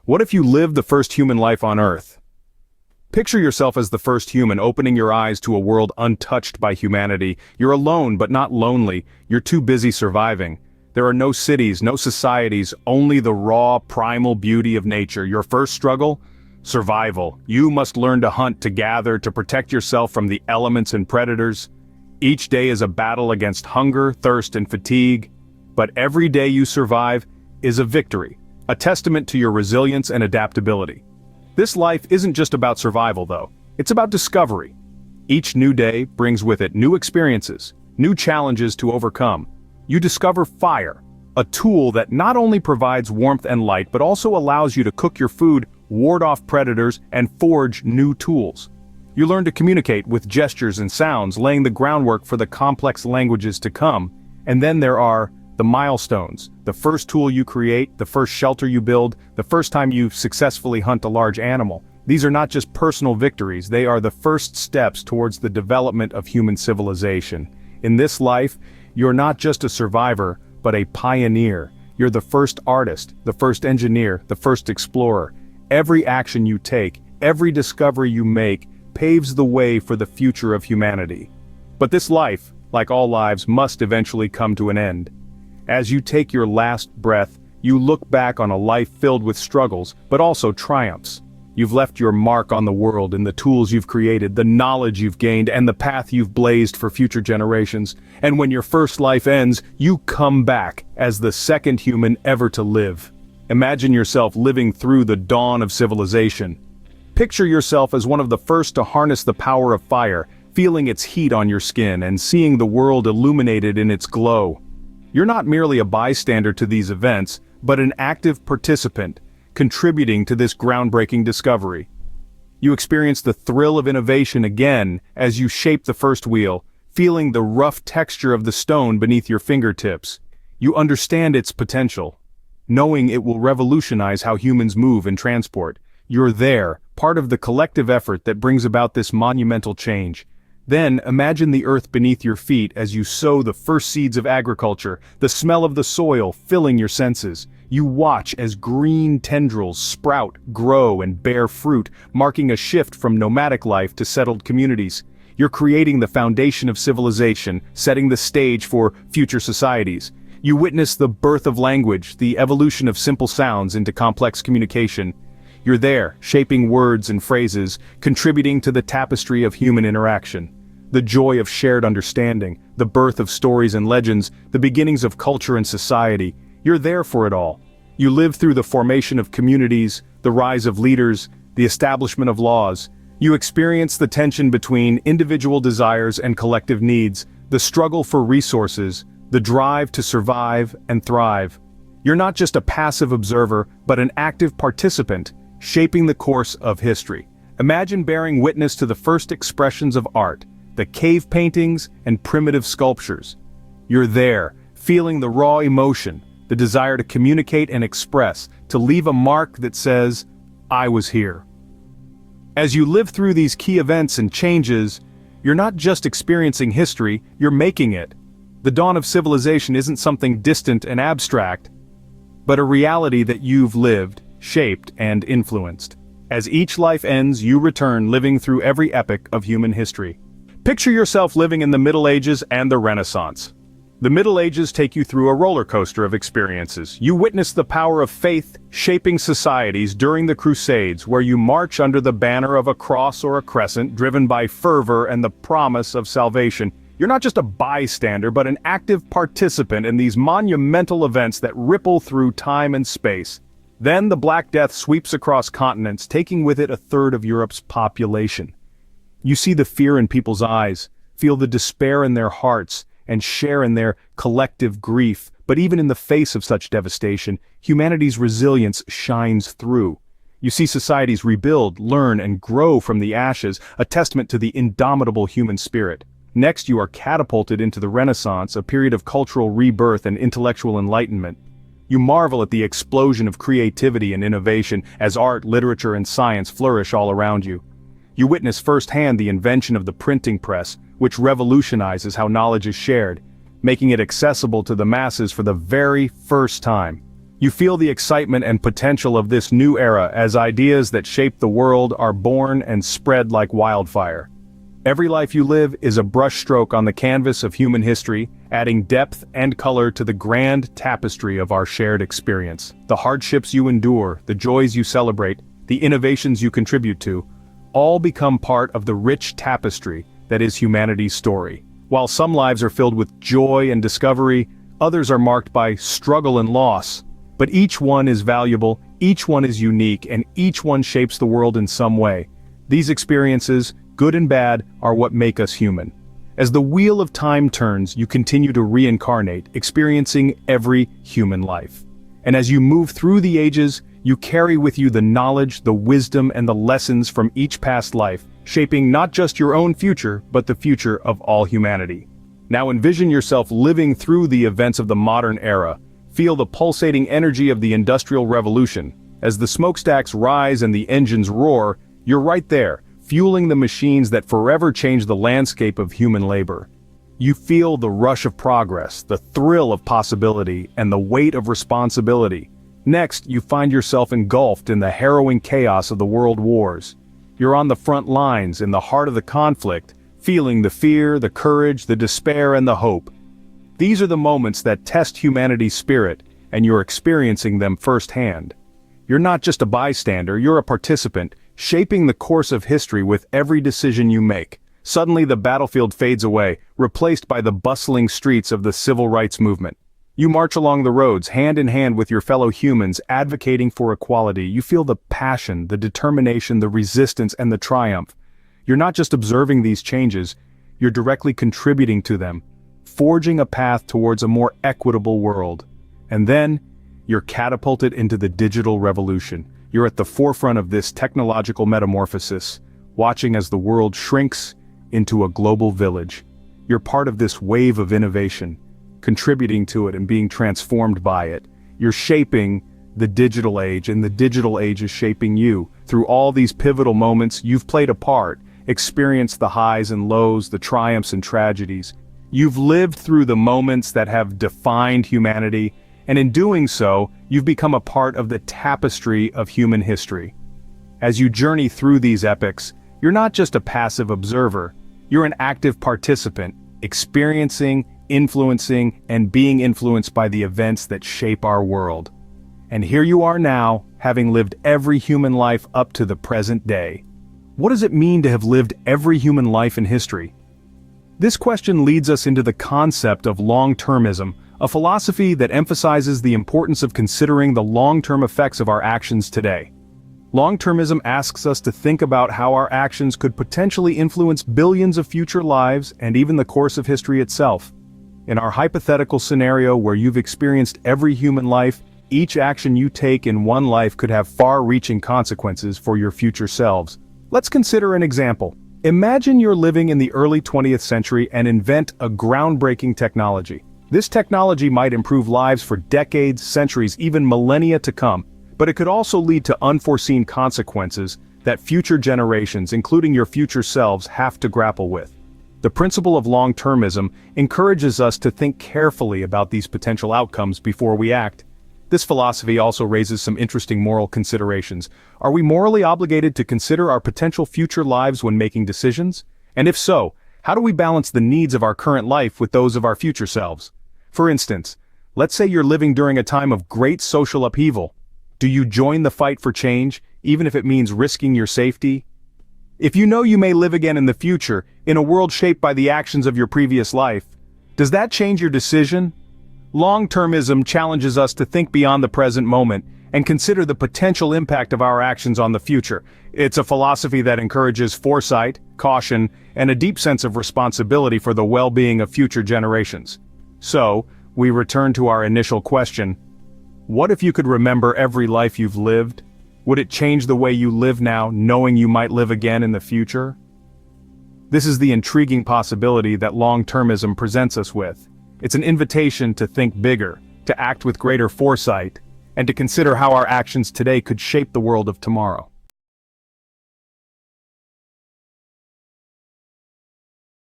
What if you lived the first human life on Earth? Picture yourself as the first human opening your eyes to a world untouched by humanity. You're alone but not lonely, you're too busy surviving. There are no cities, no societies, only the raw, primal beauty of nature. Your first struggle? Survival. You must learn to hunt, to gather, to protect yourself from the elements and predators. Each day is a battle against hunger, thirst, and fatigue. But every day you survive is a victory, a testament to your resilience and adaptability. This life isn't just about survival, though. It's about discovery. Each new day brings with it new experiences, new challenges to overcome. You discover fire, a tool that not only provides warmth and light but also allows you to cook your food, ward off predators, and forge new tools. You learn to communicate with gestures and sounds, laying the groundwork for the complex languages to come. And then there are the milestones, the first tool you create, the first shelter you build, the first time you successfully hunt a large animal. These are not just personal victories, they are the first steps towards the development of human civilization. In this life, you're not just a survivor, but a pioneer. You're the first artist, the first engineer, the first explorer. Every action you take, every discovery you make, paves the way for the future of humanity. But this life, like all lives, must eventually come to an end. As you take your last breath, you look back on a life filled with struggles, but also triumphs. You've left your mark on the world in the tools you've created, the knowledge you've gained, and the path you've blazed for future generations. And when your first life ends, you come back as the second human ever to live. Imagine yourself living through the dawn of civilization. Picture yourself as one of the first to harness the power of fire, feeling its heat on your skin and seeing the world illuminated in its glow. You're not merely a bystander to these events, but an active participant, contributing to this groundbreaking discovery. You experience the thrill of innovation again as you shape the first wheel, feeling the rough texture of the stone beneath your fingertips. You understand its potential, knowing it will revolutionize how humans move and transport. You're there, part of the collective effort that brings about this monumental change. Then, imagine the earth beneath your feet as you sow the first seeds of agriculture, the smell of the soil filling your senses. You watch as green tendrils sprout, grow, and bear fruit, marking a shift from nomadic life to settled communities. You're creating the foundation of civilization, setting the stage for future societies. You witness the birth of language, the evolution of simple sounds into complex communication. You're there, shaping words and phrases, contributing to the tapestry of human interaction. The joy of shared understanding, the birth of stories and legends, the beginnings of culture and society. You're there for it all. You live through the formation of communities, the rise of leaders, the establishment of laws. You experience the tension between individual desires and collective needs, the struggle for resources, the drive to survive and thrive. You're not just a passive observer, but an active participant, shaping the course of history. Imagine bearing witness to the first expressions of art, the cave paintings and primitive sculptures. You're there, feeling the raw emotion, the desire to communicate and express, to leave a mark that says, "I was here." As you live through these key events and changes, you're not just experiencing history, you're making it. The dawn of civilization isn't something distant and abstract, but a reality that you've lived, shaped, and influenced. As each life ends, you return, living through every epoch of human history. Picture yourself living in the Middle Ages and the Renaissance. The Middle Ages take you through a roller coaster of experiences. You witness the power of faith shaping societies during the Crusades, where you march under the banner of a cross or a crescent, driven by fervor and the promise of salvation. You're not just a bystander, but an active participant in these monumental events that ripple through time and space. Then the Black Death sweeps across continents, taking with it a third of Europe's population. You see the fear in people's eyes, feel the despair in their hearts, and share in their collective grief. But even in the face of such devastation, humanity's resilience shines through. You see societies rebuild, learn, and grow from the ashes, a testament to the indomitable human spirit. Next, you are catapulted into the Renaissance, a period of cultural rebirth and intellectual enlightenment. You marvel at the explosion of creativity and innovation as art, literature, and science flourish all around you. You witness firsthand the invention of the printing press, which revolutionizes how knowledge is shared, making it accessible to the masses for the very first time. You feel the excitement and potential of this new era as ideas that shape the world are born and spread like wildfire. Every life you live is a brushstroke on the canvas of human history, adding depth and color to the grand tapestry of our shared experience. The hardships you endure, the joys you celebrate, the innovations you contribute to, all become part of the rich tapestry that is humanity's story. While some lives are filled with joy and discovery, others are marked by struggle and loss. But each one is valuable, each one is unique, and each one shapes the world in some way. These experiences, good and bad, are what make us human. As the wheel of time turns, you continue to reincarnate, experiencing every human life. And as you move through the ages, you carry with you the knowledge, the wisdom, and the lessons from each past life, shaping not just your own future, but the future of all humanity. Now envision yourself living through the events of the modern era. Feel the pulsating energy of the Industrial Revolution. As the smokestacks rise and the engines roar, you're right there, fueling the machines that forever change the landscape of human labor. You feel the rush of progress, the thrill of possibility, and the weight of responsibility. Next, you find yourself engulfed in the harrowing chaos of the world wars. You're on the front lines, in the heart of the conflict, feeling the fear, the courage, the despair, and the hope. These are the moments that test humanity's spirit, and you're experiencing them firsthand. You're not just a bystander, you're a participant, shaping the course of history with every decision you make. Suddenly the battlefield fades away, replaced by the bustling streets of the civil rights movement. You march along the roads, hand in hand with your fellow humans, advocating for equality. You feel the passion, the determination, the resistance, and the triumph. You're not just observing these changes, you're directly contributing to them, forging a path towards a more equitable world. And then, you're catapulted into the digital revolution. You're at the forefront of this technological metamorphosis, watching as the world shrinks into a global village. You're part of this wave of innovation, contributing to it and being transformed by it. You're shaping the digital age, and the digital age is shaping you. Through all these pivotal moments, you've played a part, experienced the highs and lows, the triumphs and tragedies. You've lived through the moments that have defined humanity, and in doing so, you've become a part of the tapestry of human history. As you journey through these epochs, you're not just a passive observer, you're an active participant, experiencing, influencing, and being influenced by the events that shape our world. And here you are now, having lived every human life up to the present day. What does it mean to have lived every human life in history? This question leads us into the concept of long-termism, a philosophy that emphasizes the importance of considering the long-term effects of our actions today. Long-termism asks us to think about how our actions could potentially influence billions of future lives and even the course of history itself. In our hypothetical scenario where you've experienced every human life, each action you take in one life could have far-reaching consequences for your future selves. Let's consider an example. Imagine you're living in the early 20th century and invent a groundbreaking technology. This technology might improve lives for decades, centuries, even millennia to come, but it could also lead to unforeseen consequences that future generations, including your future selves, have to grapple with. The principle of long-termism encourages us to think carefully about these potential outcomes before we act. This philosophy also raises some interesting moral considerations. Are we morally obligated to consider our potential future lives when making decisions? And if so, how do we balance the needs of our current life with those of our future selves? For instance, let's say you're living during a time of great social upheaval. Do you join the fight for change, even if it means risking your safety? If you know you may live again in the future, in a world shaped by the actions of your previous life, does that change your decision? Long-termism challenges us to think beyond the present moment and consider the potential impact of our actions on the future. It's a philosophy that encourages foresight, caution, and a deep sense of responsibility for the well-being of future generations. So, we return to our initial question: what if you could remember every life you've lived? Would it change the way you live now, knowing you might live again in the future? This is the intriguing possibility that long-termism presents us with. It's an invitation to think bigger, to act with greater foresight, and to consider how our actions today could shape the world of tomorrow.